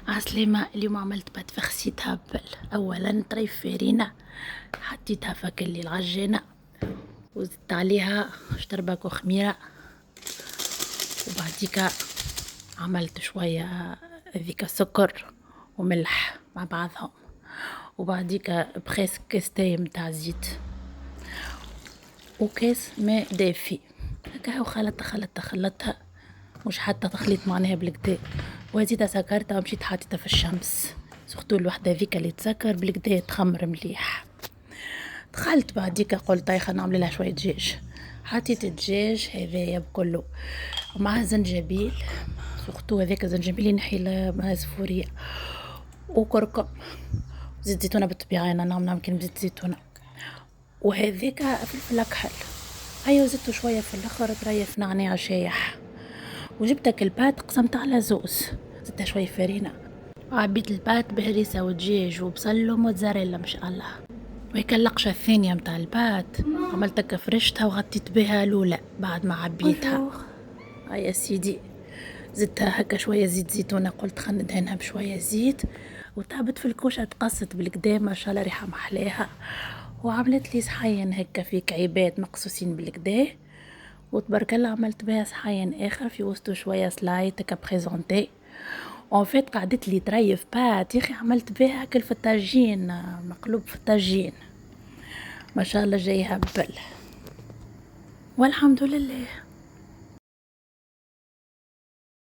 عسلامة. اليوم عملت بات فخسيت هبل. أولا طريف فارينة، حطيتها فكلي العجانة وزدت عليها شتربك وخميرة، وبعديكا عملت شوية ذيك سكر وملح مع بعضهم، وبعديكا بخاس كاستاي متاع زيت وكاس ماء دافي هكا، وخلطتها مش حتى تخليط معناها بالكدا، وزيدها سكرتها ومشيت حاطتها في الشمس. سختو الوحدة ذيك اللي تسكر بالكدا تخمر مليح. دخلت بعديك قلت خلينا نعمل لها شوية دجاج، حطيت الدجاج هذايا بكله ومعاه زنجبيل، سختو هذاك الزنجبيل ينحي الزفورية وكركم، زيت زيتونة بالطبيعة أنا نعمل كان بزيت زيتونة، وهذاك فلفل أكحل. هيا وزدتو شوية في الآخر تريف نعناع شايح، وجبتك البات قسمت على زوز، زدتها شوية فرينة، وعبيت البات بهريسة ودجاج وبصل وموتزاريلا ما شاء الله. وهيك اللقشة الثانية متاع البات عملتها فرشتها وغطيت بها الأولى بعد ما عبيتها. يا سيدي زدتها هكا شوية زيت زيتونة، قلت خلنا ندهنها بشوية زيت، وتعبت في الكوشة تقصت بالكدا ما شاء الله ريحة محلاها، وعملت لي صحين هكا في كعيبات مقصوصين بالكدا، وتبارك الله عملت بها صحين اخر في وسطه شويه سلايت هكا بريزونتي. اون فيت قعدت لي تريف بات يا اخي، عملت بها كل في الطاجين، مقلوب في الطاجين ما شاء الله جاي هبل والحمد لله.